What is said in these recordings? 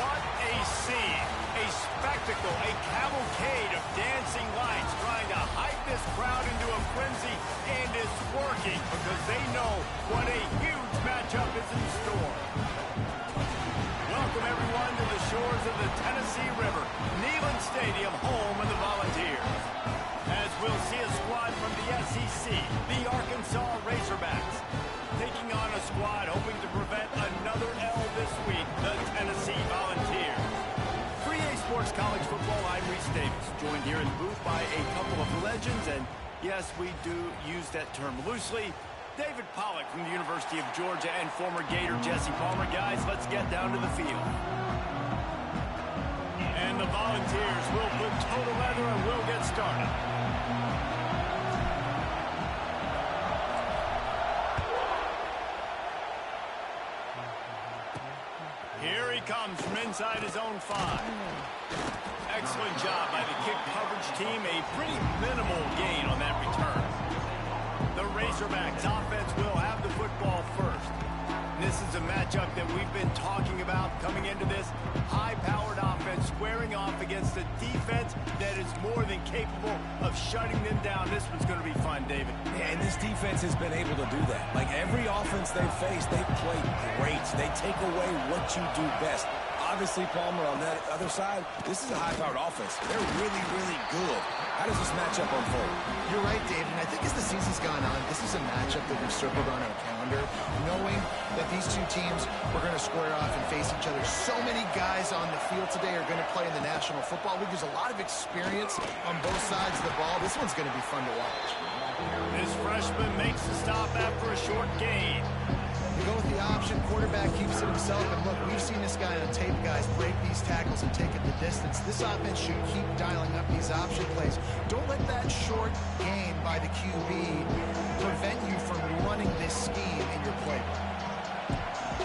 What a scene, a spectacle, a cavalcade of dancing lights trying to hype this crowd into a frenzy, and it's working because they know what a huge matchup is in store. Welcome everyone to the shores of the Tennessee River, Neyland Stadium, home of the Volunteers. As we'll see a squad from the SEC, the Arkansas Razorbacks, taking on a squad hoping to prevent another L this week, the Tennessee Volunteers. For EA Sports College Football, I'm Reese Davis, joined here in the booth by a couple of legends, and yes, we do use that term loosely. David Pollack from the University of Georgia and former Gator Jesse Palmer. Guys, let's get down to the field. And the Volunteers will put total leather and we'll get started. Here he comes from inside his own 5. Excellent job by the kick coverage team. A pretty minimal gain on that return. The Razorbacks offense will have the football first. This is a matchup that we've been talking about coming into this high-powered offense squaring off against a defense that is more than capable of shutting them down. This one's going to be fun, David. Yeah, and this defense has been able to do that. Like every offense they've faced, they've played great. They take away what you do best. Obviously, Palmer, on that other side, this is a high-powered offense. They're really, really good. How does this matchup unfold? You're right, David. And I think as the season's gone on, this is a matchup that we've circled on our calendar, knowing that these two teams were going to square off and face each other. So many guys on the field today are going to play in the National Football League. There's a lot of experience on both sides of the ball. This one's going to be fun to watch. This freshman makes the stop after a short gain. You go with the option, quarterback keeps it himself, and look, we've seen this guy on tape, guys, break these tackles and take it the distance. This offense should keep dialing up these option plays. Don't let that short gain by the QB prevent you from running this scheme in your playbook.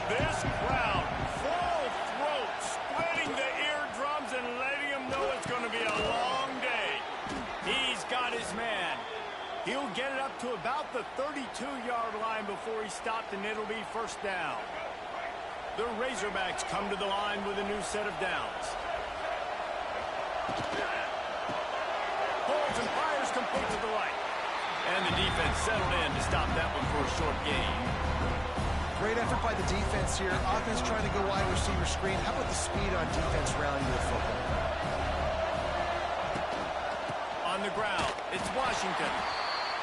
This crowd, full throat, splitting the eardrums and letting them know it's going to be a long day. He's got his man. He'll get it up to about the 32-yard line before he stopped, and it'll be first down. The Razorbacks come to the line with a new set of downs. Holds and fires complete to the right. And the defense settled in to stop that one for a short gain. Great effort by the defense here. Offense trying to go wide receiver screen. How about the speed on defense rallying to the football? On the ground, it's Washington.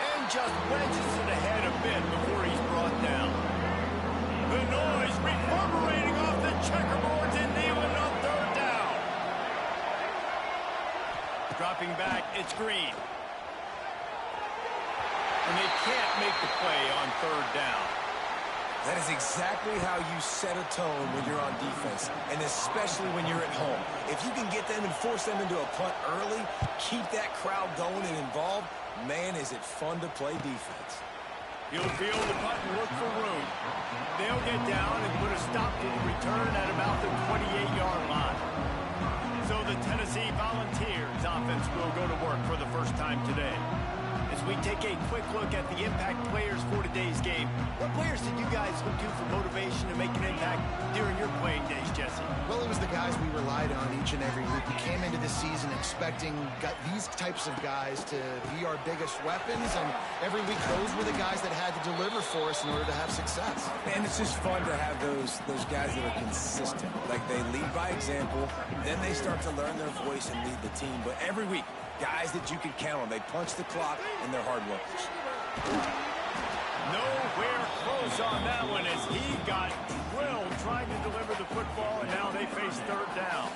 And just wedges it ahead a bit before he's brought down. The noise reverberating off the checkerboards in Neyland on third down. Dropping back, it's Green. And they can't make the play on third down. That is exactly how you set a tone when you're on defense, and especially when you're at home. If you can get them and force them into a punt early, keep that crowd going and involved, man, is it fun to play defense. He'll field the punt and look for room. They'll get down and put a stop to the return at about the 28-yard line. So the Tennessee Volunteers offense will go to work for the first time today. As we take a quick look at the impact players for today's game, what players did you guys look to for motivation to make an impact during your playing days, Jesse? Well, it was the guys we relied on each and every week. We came into this season expecting these types of guys to be our biggest weapons, and every week those were the guys that had to deliver for us in order to have success. And it's just fun to have those guys that are consistent. Like, they lead by example, then they start to learn their voice and lead the team. But every week, guys that you can count on. They punch the clock, and they're hard workers. Nowhere close on that one as he got drilled trying to deliver the football, and now they face third down.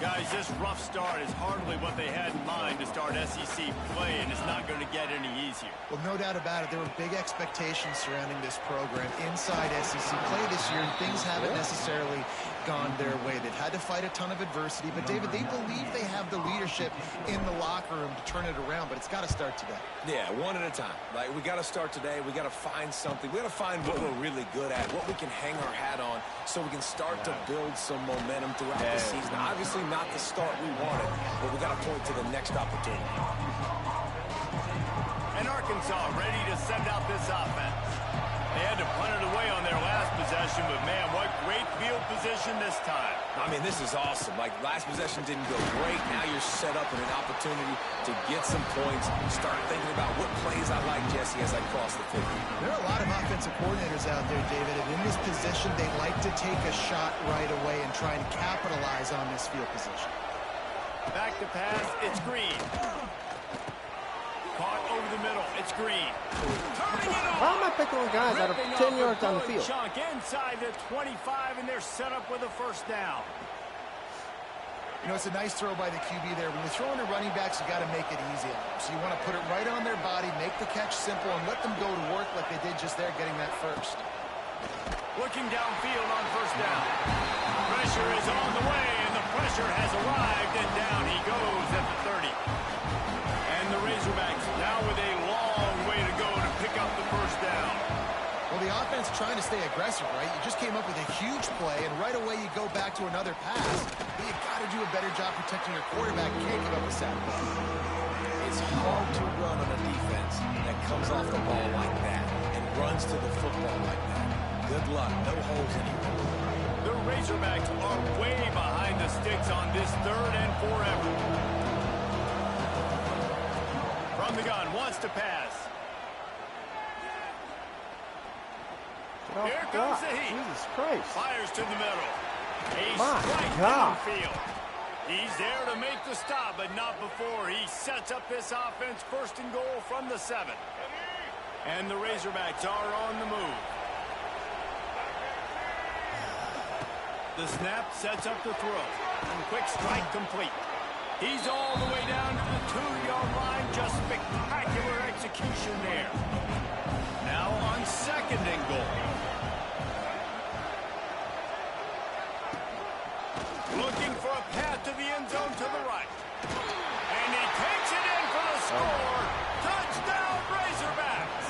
Guys, this rough start is hardly what they had in mind to start SEC play, and it's not going to get any easier. Well, no doubt about it. There were big expectations surrounding this program inside SEC play this year, and things haven't necessarily gone their way. They've had to fight a ton of adversity, but David, they believe they have the leadership in the locker room to turn it around, but it's got to start today. Yeah, one at a time. Like, we got to start today. We got to find something. We got to find what we're really good at, what we can hang our hat on, so we can start to build some momentum throughout the season. Obviously, not the start we wanted, but we got to point to the next opportunity. And Arkansas ready to send out this offense. They had to punt it away on their last possession, but man, what great field position this time. I mean, this is awesome. Like, last possession didn't go great. Now you're set up in an opportunity to get some points. Start thinking about what plays I like, Jesse, as I cross the 50. There are a lot of offensive coordinators out there, David, and in this position, they like to take a shot right away and try and capitalize on this field position. Back to pass, it's Green. Caught over the middle, it's Green. Turning it on. Why am I picking on guys that are 10 yards down the field? Chunk inside the 25, and they're set up with a first down. You know, it's a nice throw by the QB there. When you're throwing to running backs, you got to make it easy on them. So you want to put it right on their body, make the catch simple, and let them go to work like they did just there, getting that first. Looking downfield on first down. Pressure is on the way, and the pressure has arrived, and down he goes at the 30. And the Razorbacks now with a long way to go to pick up the first down. Well, the offense trying to stay aggressive, right? You just came up with a huge play, and right away you go back to another pass. But you got to do a better job protecting your quarterback. You can't give up a sack. It's hard to run on a defense that comes off the ball like that and runs to the football like that. Good luck. No holes anywhere. The Razorbacks are way behind the sticks on this 3rd and forever. From the gun, wants to pass. Here comes the heat. Jesus Christ. Fires to the middle. A My strike God. downfield. He's there to make the stop, but not before he sets up this offense 1st and goal from the 7. And the Razorbacks are on the move. The snap sets up the throw. And quick strike complete. He's all the way down to the 2-yard line. Just spectacular execution there. Now on 2nd and goal. Looking for a path to the end zone to the right. And he takes it in for the score. Touchdown, Razorbacks.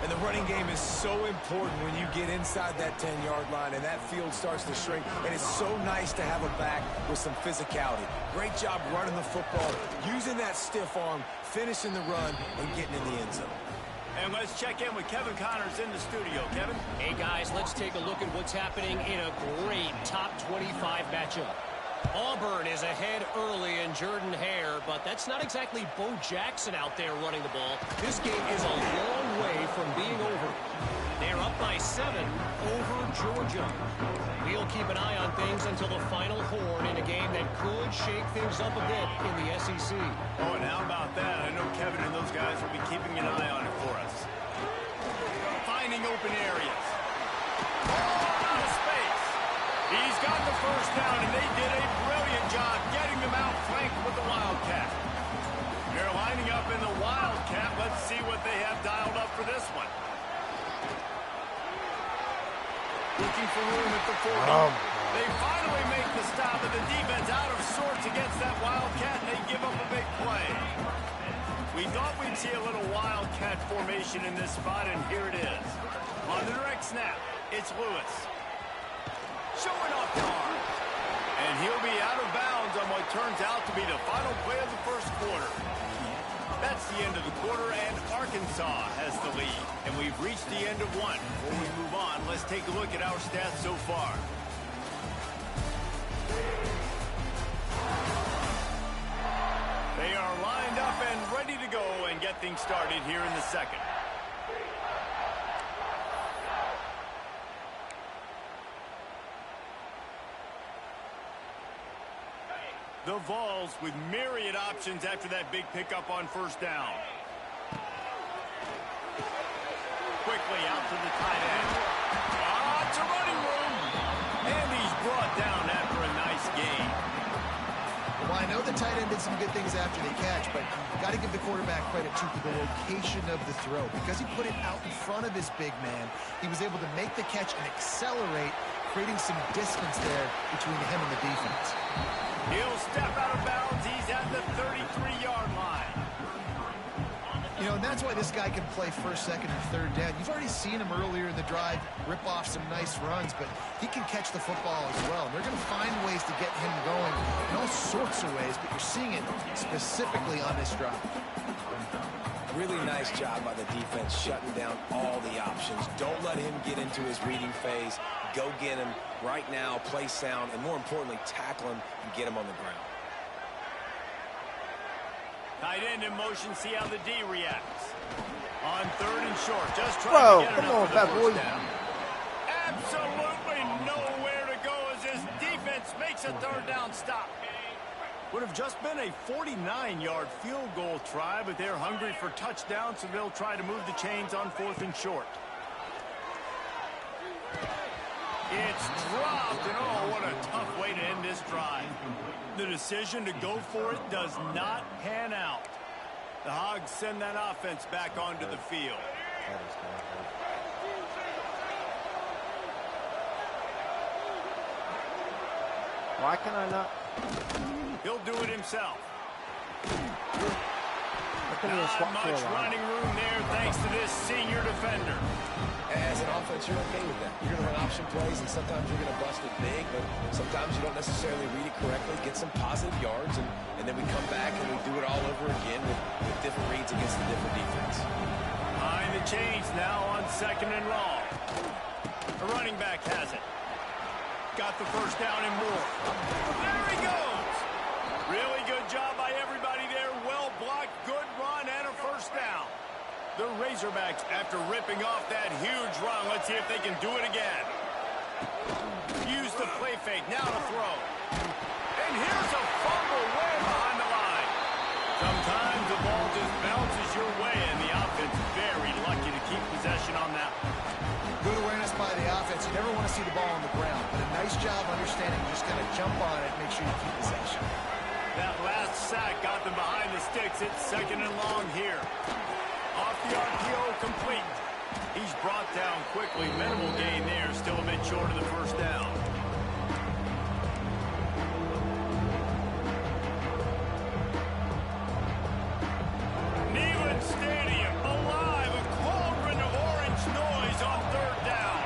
And the running game is so important when you get inside that 10-yard line and that field starts to shrink. And it's so nice to have a back with some physicality. Great job running the football, using that stiff arm, finishing the run, and getting in the end zone. And let's check in with Kevin Connors in the studio. Kevin? Hey, guys, let's take a look at what's happening in a great top 25 matchup. Auburn is ahead early in Jordan Hare, but that's not exactly Bo Jackson out there running the ball. This game is a long way from being over. They're up by 7 over Georgia. We'll keep an eye on things until the final horn in a game that could shake things up a bit in the SEC. Oh, and how about that? I know Kevin and those guys will be keeping an eye on it for us. Finding open areas. Oh, out of space. He's got the first down, and they did a brilliant job getting them out flanked with the Wildcat. They're lining up in the Wildcat. Let's see what they have dialed up for this one. Looking for room at the 40. They finally make the stop, and the defense out of sorts against that Wildcat, and they give up a big play. We thought we'd see a little Wildcat formation in this spot, and here it is. On the direct snap, it's Lewis. Showing off the arm. And he'll be out of bounds on what turns out to be the final play of the 1st quarter. That's the end of the quarter, and Arkansas has the lead. And we've reached the end of one. Before we move on, let's take a look at our stats so far. They are lined up and ready to go and get things started here in the 2nd. The Vols with myriad options after that big pickup on first down. Quickly out to the tight end. It's a running room. And he's brought down after a nice gain. Well, I know the tight end did some good things after the catch, but you got to give the quarterback credit, too, for the location of the throw. Because he put it out in front of his big man, he was able to make the catch and accelerate, creating some distance there between him and the defense. He'll step out of bounds. He's at the 33-yard line. You know, and that's why this guy can play 1st, 2nd, and 3rd down. You've already seen him earlier in the drive rip off some nice runs, but he can catch the football as well. And they're going to find ways to get him going in all sorts of ways, but you're seeing it specifically on this drive. Really nice job by the defense shutting down all the options. Don't let him get into his reading phase. Go get him right now, play sound, and more importantly, tackle him and get him on the ground. Tight end in motion, see how the D reacts. On 3rd and short, just trying to get it up for the first down. Absolutely nowhere to go as his defense makes a 3rd down stop. Would have just been a 49-yard field goal try, but they're hungry for touchdown, so they'll try to move the chains on 4th and short. It's dropped, and oh, what a tough way to end this drive. The decision to go for it does not pan out. The Hogs send that offense back onto the field. Why can I not? He'll do it himself. Not much running room there thanks to this senior defender. As an offense, you're okay with that. You're going to run option plays, and sometimes you're going to bust it big, but sometimes you don't necessarily read it correctly, get some positive yards, and then we come back and we do it all over again with different reads against a different defense. Behind the chains now on 2nd and long. The running back has it. Got the first down and more. There he goes. Really good job by everybody there. Well blocked, good run, and a first down. The Razorbacks, after ripping off that huge run, let's see if they can do it again. Use the play fake, now to throw. And here's a fumble way behind the line. Sometimes the ball just bounces your way, and the offense very lucky to keep possession on that. Good awareness by the offense. You never want to see the ball on the ground, but a nice job understanding. You just got to jump on it, make sure you keep possession. That last sack got them behind the sticks. It's 2nd and long here. Off the RPO, complete. He's brought down quickly. Minimal gain there. Still a bit short of the first down. Neyland Stadium alive. A cauldron of orange noise on 3rd down.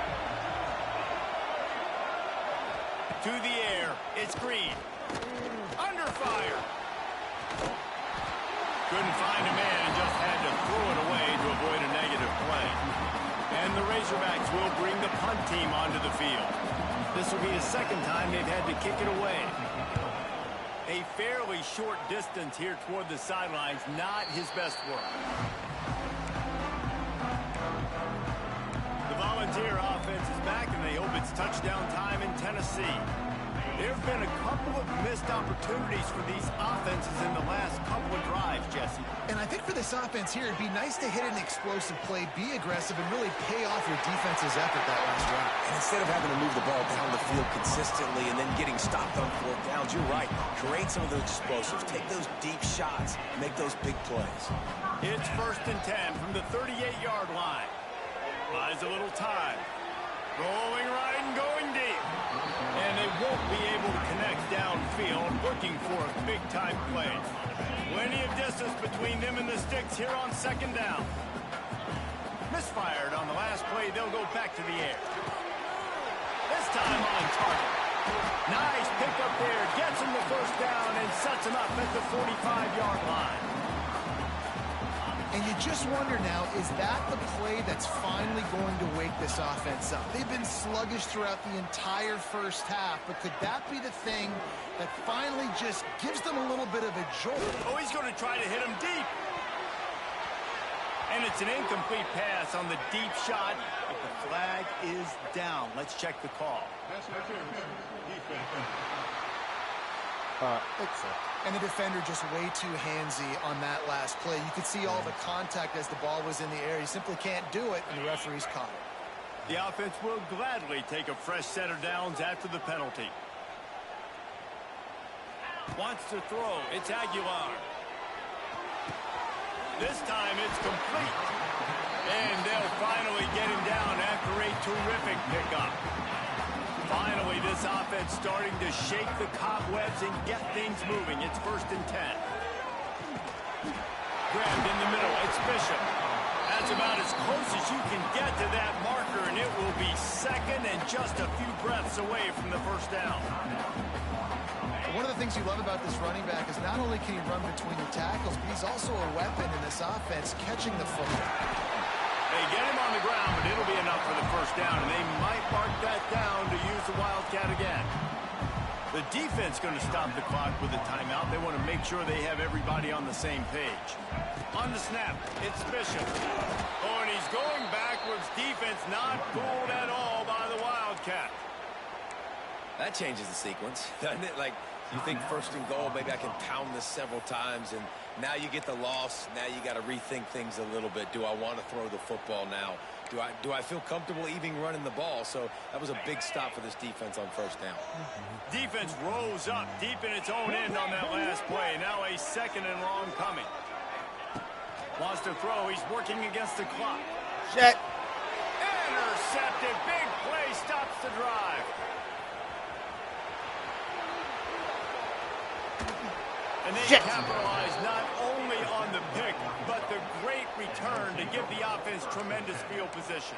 To the air. It's Green. Under fire. Couldn't find a man and just had to throw it away to avoid a negative play. And the Razorbacks will bring the punt team onto the field. This will be the 2nd time they've had to kick it away. A fairly short distance here toward the sidelines, not his best work. The Volunteer offense is back, and they hope it's touchdown time in Tennessee. There have been a couple of missed opportunities for these offenses in the last couple of drives, Jesse. And I think for this offense here, it'd be nice to hit an explosive play, be aggressive, and really pay off your defense's effort that last drive. And instead of having to move the ball down the field consistently and then getting stopped on 4th downs, you're right. Create some of those explosives. Take those deep shots. Make those big plays. It's 1st and 10 from the 38-yard line. Buys a little time. Rolling right and going deep. And they won't be able to connect downfield, looking for a big-time play. Plenty of distance between them and the sticks here on 2nd down. Misfired on the last play. They'll go back to the air. This time on target. Nice pickup there. Gets him the first down and sets him up at the 45-yard line. And you just wonder now, is that the play that's finally going to wake this offense up? They've been sluggish throughout the entire first half, but could that be the thing that finally just gives them a little bit of a jolt? Oh, he's going to try to hit him deep. And it's an incomplete pass on the deep shot, but the flag is down. Let's check the call. And the defender just way too handsy on that last play. You could see all the contact as the ball was in the air. He simply can't do it, and the referee's caught it. The offense will gladly take a fresh set of downs after the penalty. Wants to throw. It's Aguilar. This time it's complete. And they'll finally get him down after a terrific pickup. Finally, this offense starting to shake the cobwebs and get things moving. It's 1st and 10. Grabbed in the middle. It's Bishop. Has That's about as close as you can get to that marker, and it will be second and just a few breaths away from the first down. One of the things you love about this running back is not only can he run between the tackles, but he's also a weapon in this offense, catching the football. They get him on the ground, but it'll be enough for the first down, and they might mark that down to use the Wildcat again. The defense going to stop the clock with a timeout. They want to make sure they have everybody on the same page. On the snap, it's Bishop. Oh, and he's going backwards. Defense not fooled at all by the Wildcat. That changes the sequence, doesn't it? Like, you think first and goal, maybe I can pound this several times, and now you get the loss. Now you got to rethink things a little bit. Do I want to throw the football now? Do I feel comfortable even running the ball? So that was a big stop for this defense on first down. Defense rose up deep in its own end on that last play. Now a second and long coming. Wants to throw. He's working against the clock. Shit. Intercepted. Big play stops the drive. And they capitalize not only on the pick, but the great return to give the offense tremendous field position.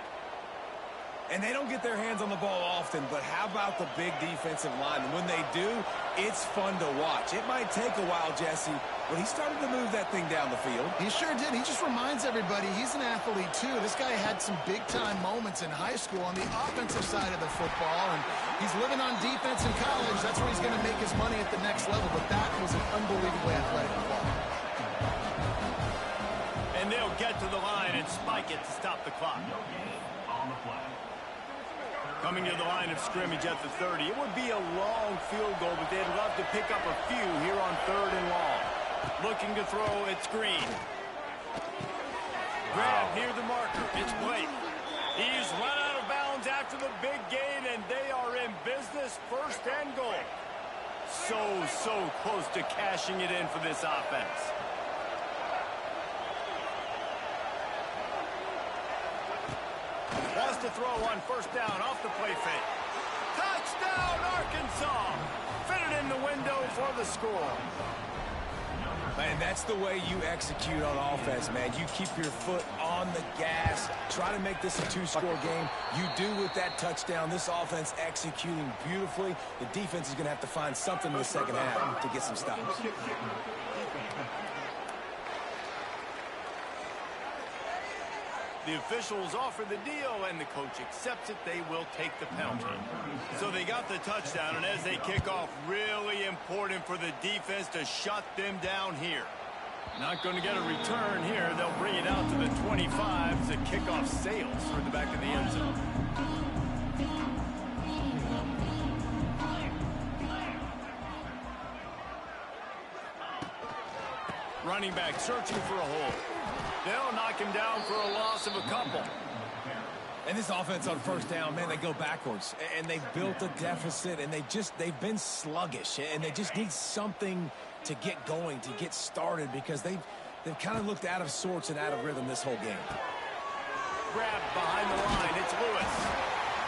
And they don't get their hands on the ball often, but how about the big defensive line? And when they do, it's fun to watch. It might take a while, Jesse, but he started to move that thing down the field. He sure did. He just reminds everybody he's an athlete, too. This guy had some big-time moments in high school on the offensive side of the football, and he's living on defense in college. That's where he's going to make his money at the next level, but that was an unbelievably athletic play. And they'll get to the line and spike it to stop the clock. Coming to the line of scrimmage at the 30. It would be a long field goal, but they'd love to pick up a few here on third and long. Looking to throw, it's Green. Grab near the marker, it's Blake. He's run out of bounds after the big gain, and they are in business, first and goal. So close to cashing it in for this offense. Wants to throw on first down off the play fake. Touchdown, Arkansas! Fitted in the window for the score. Man, that's the way you execute on offense, man. You keep your foot on the gas. Try to make this a two-score game. You do with that touchdown. This offense executing beautifully. The defense is going to have to find something in the second half to get some stops. The officials offer the deal, and the coach accepts it. They will take the penalty. So they got the touchdown, and as they kick off, really important for the defense to shut them down here. Not going to get a return here. They'll bring it out to the 25 as the kickoff sails through the back of the end zone. Running back searching for a hole. They'll knock him down for a loss of a couple. And this offense on first down, man, they go backwards. And they've built a deficit, and they've been sluggish. And they just need something to get going, to get started, because they've kind of looked out of sorts and out of rhythm this whole game. Grabbed behind the line, it's Lewis.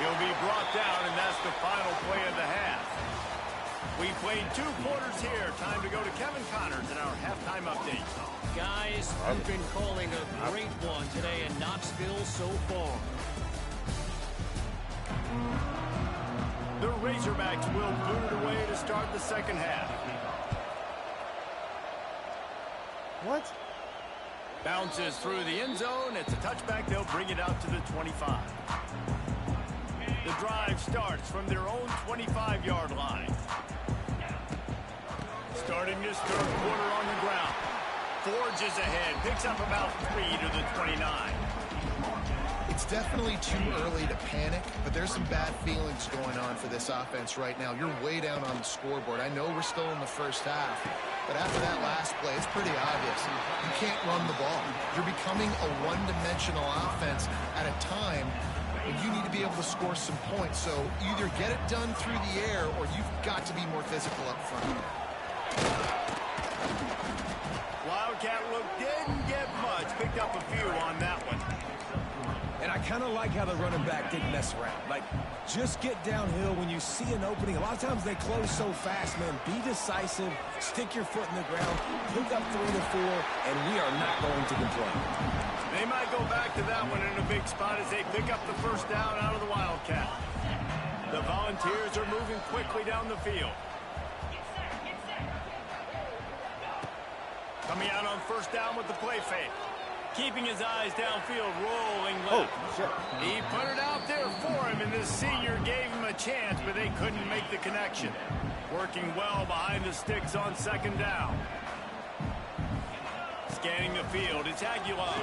He'll be brought down, and that's the final play of the half. We played 2 quarters here. Time to go to Kevin Connors in our halftime update. Guys, you've been calling a great one today in Knoxville so far. The Razorbacks will boot it away to start the second half. What? Bounces through the end zone. It's a touchback. They'll bring it out to the 25. The drive starts from their own 25-yard line. Starting this third quarter on the ground. Forges ahead, picks up about 3 to the 29. It's definitely too early to panic, but there's some bad feelings going on for this offense right now. You're way down on the scoreboard. I know we're still in the first half, but after that last play, it's pretty obvious. You can't run the ball. You're becoming a one-dimensional offense at a time when you need to be able to score some points. So either get it done through the air, or you've got to be more physical up front. Wildcat look didn't get much. Picked up a few on that one. And I kind of like how the running back didn't mess around. Like, just get downhill when you see an opening. A lot of times they close so fast, man. Be decisive. Stick your foot in the ground. Pick up 3 to 4, and we are not going to complain. They might go go back to that one in a big spot as they pick up the first down out of the Wildcat. The Volunteers are moving quickly down the field. Coming out on first down with the play fake. Keeping his eyes downfield, rolling left. Oh, shit. He put it out there for him, and the senior gave him a chance, but they couldn't make the connection. Working well behind the sticks on second down. Scanning the field, it's Aguilar.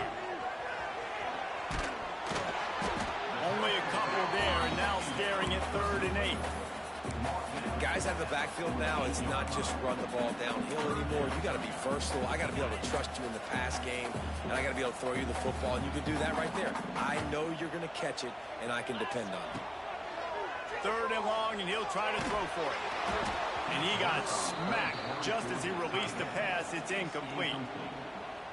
Only a couple there, and now staring at 3rd and 8. Guys out of the backfield now, it's not just run the ball downhill anymore. You got to be versatile. I got to be able to trust you in the pass game, and I got to be able to throw you the football, and you can do that right there. I know you're going to catch it, and I can depend on it. 3rd and long, and he'll try to throw for it. And he got smacked just as he released the pass. It's incomplete.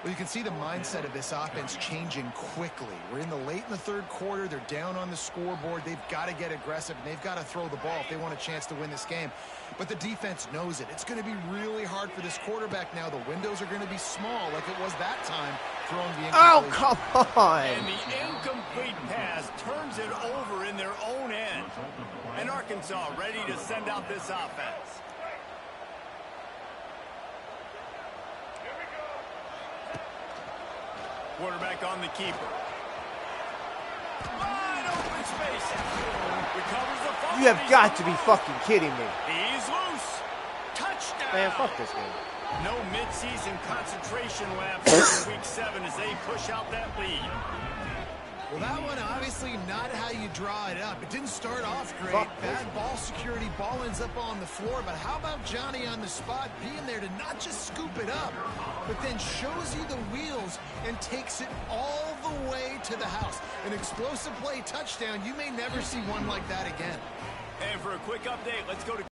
Well, you can see the mindset of this offense changing quickly. We're in the late in the 3rd quarter. They're down on the scoreboard. They've got to get aggressive, and they've got to throw the ball if they want a chance to win this game. But the defense knows it. It's going to be really hard for this quarterback now. The windows are going to be small like it was that time throwing the incomplete. Oh, come on. And the incomplete pass turns it over in their own end. And Arkansas ready to send out this offense. Quarterback on the keeper. Wide open space. Recovers the fumble. You have got to be fucking kidding me. He's loose. Touchdown. Man, fuck this game. No midseason concentration lapse in week 7 as they push out that lead. Well, that one obviously not how you draw it up. It didn't start off great. Bad ball security. Ball ends up on the floor. But how about Johnny on the spot being there to not just scoop it up, but then shows you the wheels and takes it all the way to the house. An explosive play touchdown. You may never see one like that again. And for a quick update, let's go to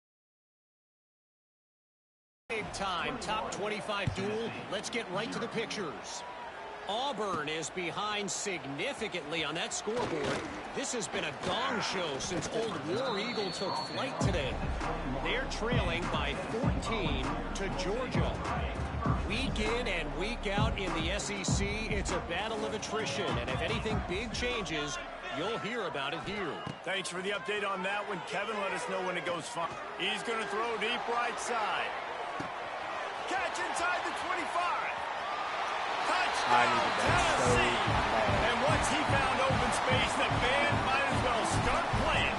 Big time top 25 duel. Let's get right to the pictures. Auburn is behind significantly on that scoreboard. This has been a gong show since Old War Eagle took flight today. They're trailing by 14 to Georgia. Week in and week out in the SEC, it's a battle of attrition. And if anything big changes, you'll hear about it here. Thanks for the update on that one. Kevin, let us know when it goes fine. He's going to throw deep right side. Catch inside the 25. I needed that so bad. And once he found open space, the band might as well start playing.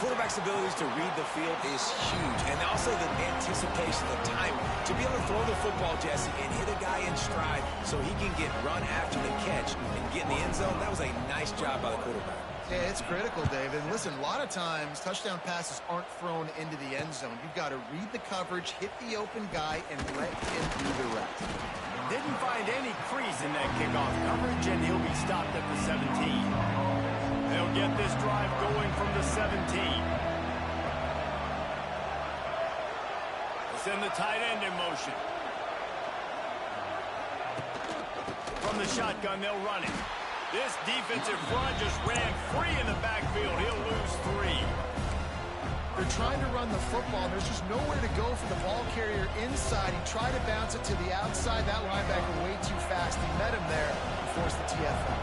Quarterback's abilities to read the field is huge, and also the anticipation, the time to be able to throw the football, Jesse, and hit a guy in stride so he can get run after the catch and get in the end zone. That was a nice job by the quarterback. Yeah, it's critical, David. And listen, a lot of times touchdown passes aren't thrown into the end zone. You've got to read the coverage, hit the open guy, and let him do the rest. Didn't find any crease in that kickoff coverage, and he'll be stopped at the 17. They'll get this drive going from the 17. They'll send the tight end in motion. From the shotgun, they'll run it. This defensive front just ran free in the backfield. He'll lose 3. They're trying to run the football. There's just nowhere to go for the ball carrier inside. He tried to bounce it to the outside. That linebacker way too fast. He met him there and forced the TFL.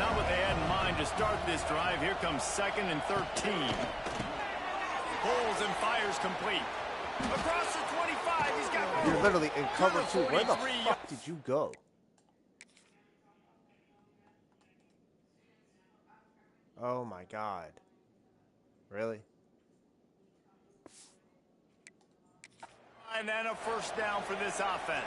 Not what they had in mind to start this drive. Here comes 2nd and 13. Pulls and fires complete. Across the 25, he's got room. You're literally in cover 2. Where the fuck did you go? Oh my God. Really? And then a first down for this offense.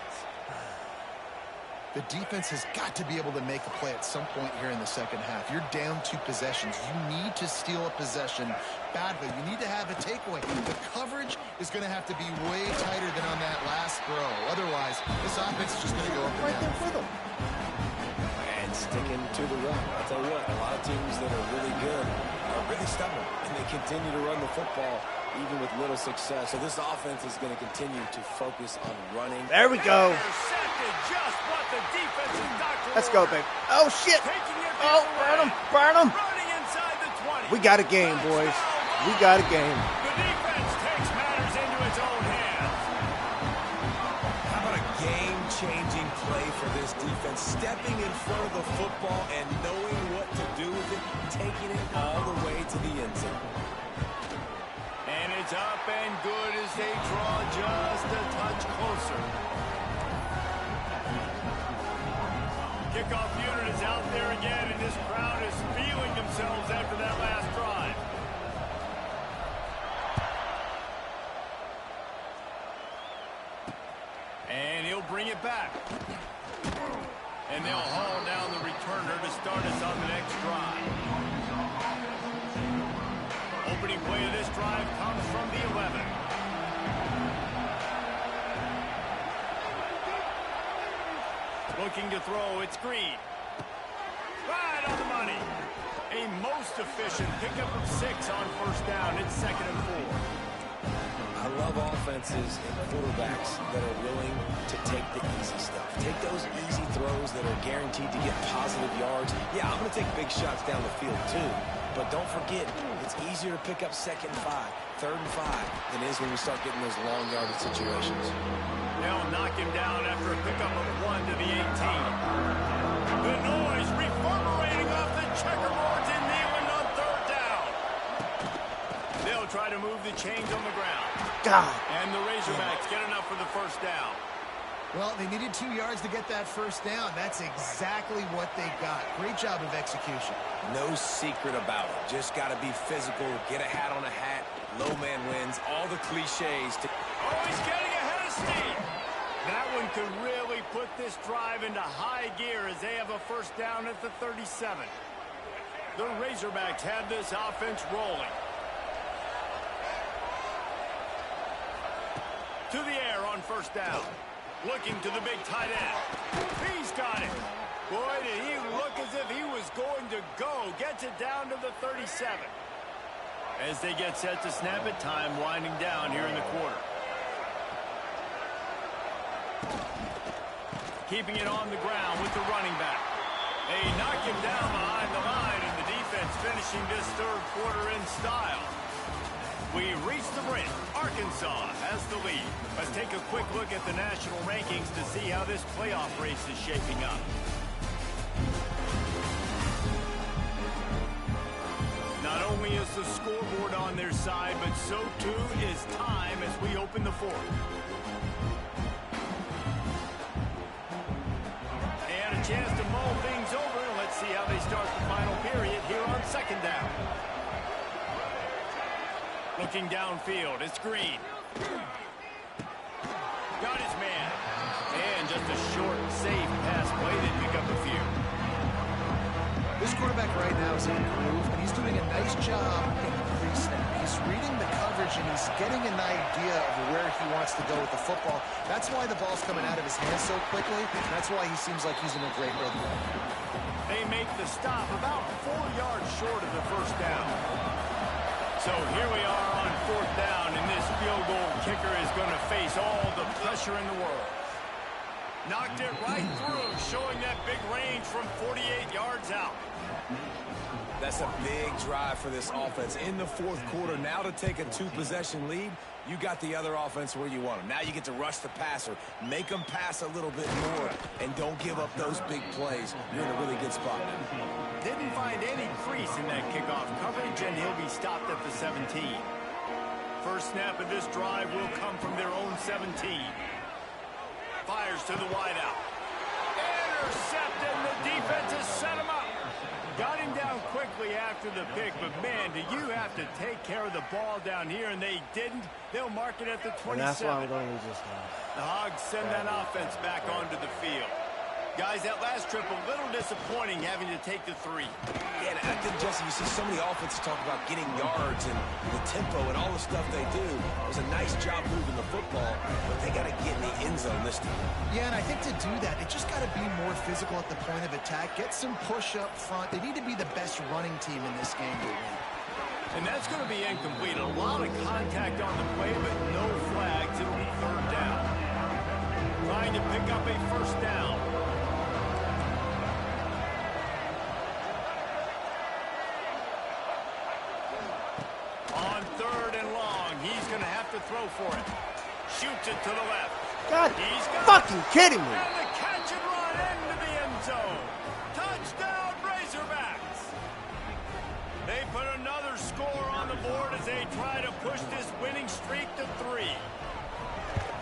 The defense has got to be able to make a play at some point here in the second half. You're down 2 possessions. You need to steal a possession badly. You need to have a takeaway. The coverage is going to have to be way tighter than on that last throw. Otherwise, this offense is just going to go up and down. And sticking to the run. I'll tell you what, a lot of teams that are really good are really stubborn, and they continue to run the football even with little success. So this offense is going to continue to focus on running. There we go. Just what the defensive doctor Let's go, baby. Oh, shit. Oh, burn him. Burn him. Running inside the 20. We got a game, boys. We got a game. The defense takes matters into its own hands. How about a game-changing play for this defense? and stepping in front of the football and knowing what to do with it, taking it all the way to the end zone. And it's up and good as they draw just a touch closer. Kickoff unit is out there again, and this crowd is feeling themselves after that last drive. And he'll bring it back. And they'll haul down the returner to start us on the next drive. Opening play of this drive comes from the 11. Looking to throw, it's Green. Right on the money. A most efficient pickup of 6 on first down. It's 2nd and 4. I love offenses and quarterbacks that are willing to take the easy stuff. Take those easy throws that are guaranteed to get positive yards. Yeah, I'm going to take big shots down the field too. But don't forget, it's easier to pick up 2nd and 5, 3rd and 5 than it is when we start getting those long yardage situations. They'll knock him down after a pickup of 1 to the 18. The noise reverberating off the checkerboards in Neyland on 3rd down. They'll try to move the chains on the ground. God. And the Razorbacks get enough for the first down. Well, they needed 2 yards to get that first down. That's exactly what they got. Great job of execution. No secret about it. Just got to be physical, get a hat on a hat, low man wins, all the cliches. Oh, he's getting ahead of steam. That one could really put this drive into high gear as they have a first down at the 37. The Razorbacks have this offense rolling. To the air on first down. Looking to the big tight end. He's got it. Boy, did he look as if he was going to go. Gets it down to the 37. As they get set to snap it, time winding down here in the quarter. Keeping it on the ground with the running back. They knock him down behind the line, and the defense finishing this 3rd quarter in style. We reach the brink. Arkansas has the lead. Let's take a quick look at the national rankings to see how this playoff race is shaping up. Not only is the scoreboard on their side, but so too is time as we open the 4th. And a chance to mull things over. Let's see how they start the final period here on 2nd down. Looking downfield, it's Green. Got his man. And just a short, safe pass play. They pick up a few. This quarterback right now is in a groove, and he's doing a nice job in the pre-snap. He's reading the coverage, and he's getting an idea of where he wants to go with the football. That's why the ball's coming out of his hands so quickly. That's why he seems like he's in a great rhythm. They make the stop about 4 yards short of the first down. So here we are on 4th down, and this field goal kicker is going to face all the pressure in the world. Knocked it right through, showing that big range from 48 yards out. That's a big drive for this offense in the 4th quarter. Now to take a 2-possession lead, you got the other offense where you want them. Now you get to rush the passer, make them pass a little bit more, and don't give up those big plays. You're in a really good spot now. Didn't find any crease in that kickoff coverage, and he'll be stopped at the 17. First snap of this drive will come from their own 17. Fires to the wideout. Intercepted, the defense has set him up. Got him down quickly after the pick, but man, do you have to take care of the ball down here, and they didn't. They'll mark it at the 27. And that's why I'm going to use this now. The Hogs send that offense back onto the field. Guys, that last trip a little disappointing having to take the 3. Yeah, and I think, Jesse, you see so many offenses talk about getting yards and the tempo and all the stuff they do. It was a nice job moving the football, but they got to get in the end zone this time. Yeah, and I think to do that, they just got to be more physical at the point of attack, get some push up front. They need to be the best running team in this game to win. And that's going to be incomplete. A lot of contact on the play, but no flags. It'll be 3rd down. Trying to pick up a first down. On 3rd and long, he's going to have to throw for it. Shoots it to the left. God, He's got fucking kidding me. And the catch and run into the end as they try to push this winning streak to 3.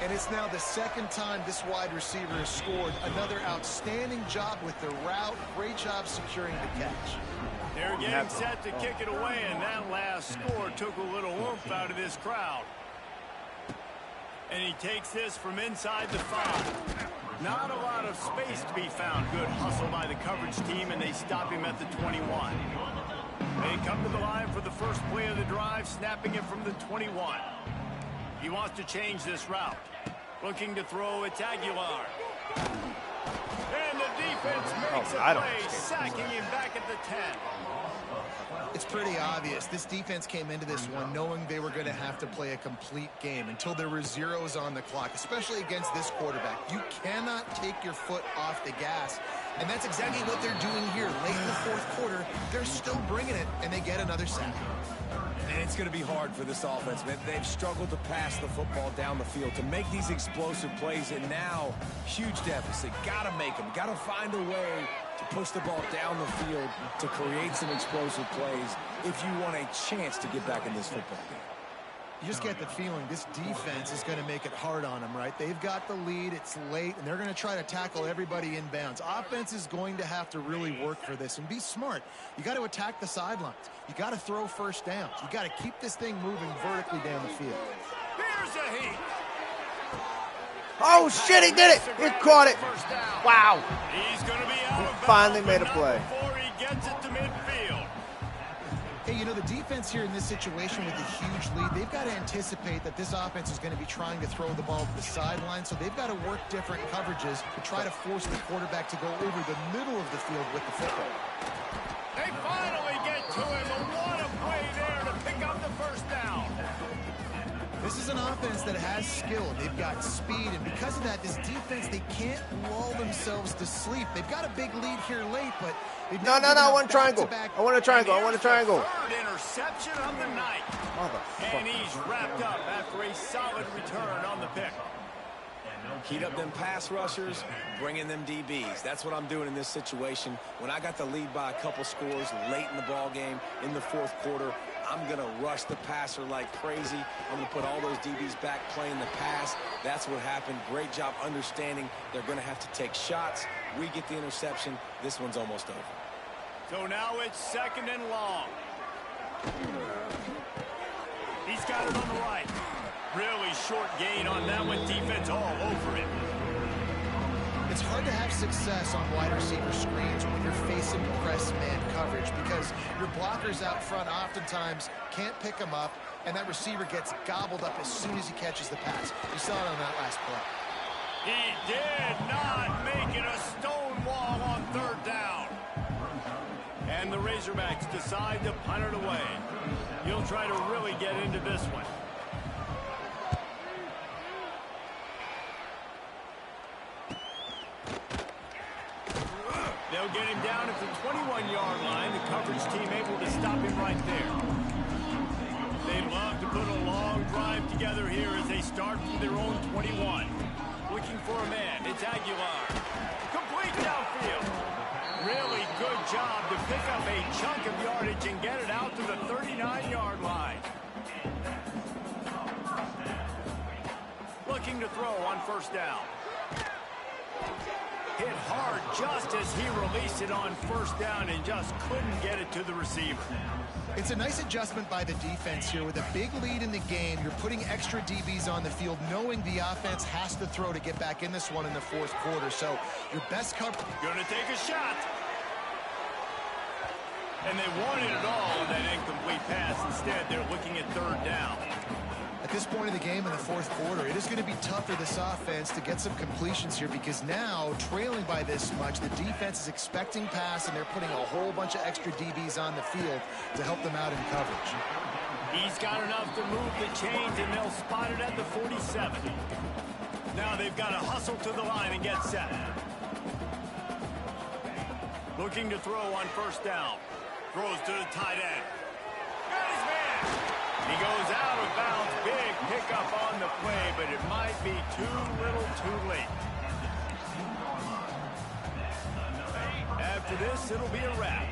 And it's now the second time this wide receiver has scored. Another outstanding job with the route. Great job securing the catch. They're getting set to kick it away, and that last score took a little oomph out of this crowd. And he takes this from inside the 5. Not a lot of space to be found. Good hustle by the coverage team, and they stop him at the 21. They come to the line for the first play of the drive, snapping it from the 21. He wants to change this route. Looking to throw, it's Aguilar. And the defense makes a play, sacking him back at the 10. It's pretty obvious. This defense came into this one knowing they were going to have to play a complete game until there were zeros on the clock, especially against this quarterback. You cannot take your foot off the gas, and that's exactly what they're doing here. Late in the fourth quarter, they're still bringing it, and they get another sack. And it's going to be hard for this offense, man. They've struggled to pass the football down the field, to make these explosive plays, and now, huge deficit. Got to make them. Got to find a way to push the ball down the field to create some explosive plays if you want a chance to get back in this football game. You just get the feeling this defense is going to make it hard on them, right? They've got the lead, it's late, and they're going to try to tackle everybody inbounds. Offense is going to have to really work for this and be smart. You got to attack the sidelines. You got to throw first downs. You got to keep this thing moving vertically down the field. Here's a heat. Oh, shit, he did it. He caught it. Wow. He's going to be out of bounds, Finally made a but play. not before he gets it to midfield. Hey, you know, the defense here in this situation with a huge lead, they've got to anticipate that this offense is going to be trying to throw the ball to the sideline, so they've got to work different coverages to try to force the quarterback to go over the middle of the field with the football. They finally get to him, and what a play there to pick up the first down. This is an offense that has skill. They've got speed, and because of that, this defense, they can't lull themselves to sleep. They've got a big lead here late, but they've No, I want a triangle. I want a triangle. I want a triangle. Third interception of the night. And he's wrapped up after a solid return on the pick. Heat up them pass rushers, bring in them DBs. That's what I'm doing in this situation. When I got the lead by a couple scores late in the ball game in the fourth quarter, I'm going to rush the passer like crazy. I'm going to put all those DBs back playing the pass. That's what happened. Great job understanding they're going to have to take shots. We get the interception. This one's almost over. So now it's second and long. He's got it on the right. Really short gain on that one. Defense all over it. It's hard to have success on wide receiver screens when you're facing press man coverage because your blockers out front oftentimes can't pick them up, and that receiver gets gobbled up as soon as he catches the pass. You saw it on that last play. He did not make it a stone wall on third down. And the Razorbacks decide to punt it away. He'll try to really get into this one. They'll get him down at the 21-yard line. The coverage team able to stop him right there. They'd love to put a long drive together here as they start from their own 21. Looking for a man. It's Aguilar. Complete downfield. Really good job to pick up a chunk of yardage and get it out to the 39-yard line. Looking to throw on first down. Hit hard just as he released it on first down and just couldn't get it to the receiver. It's a nice adjustment by the defense here. With a big lead in the game, you're putting extra DBs on the field, knowing the offense has to throw to get back in this one in the fourth quarter. So your best cover. Gonna take a shot. And they wanted it all on that incomplete pass. Instead, they're looking at third down. At this point in the game in the fourth quarter, it is going to be tough for this offense to get some completions here because now, trailing by this much, the defense is expecting pass, and they're putting a whole bunch of extra DBs on the field to help them out in coverage. He's got enough to move the chains, and they'll spot it at the 47. Now they've got to hustle to the line and get set. Looking to throw on first down. Throws to the tight end. Got his man. He goes out of bounds. Big pickup on the play, but it might be too little too late. After this, it'll be a wrap.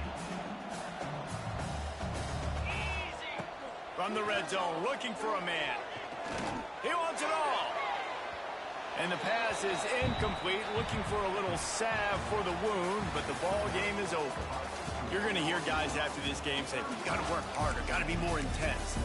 From the red zone, looking for a man. He wants it all. And the pass is incomplete, looking for a little salve for the wound, but the ball game is over. You're going to hear guys after this game say, got to work harder, got to be more intense.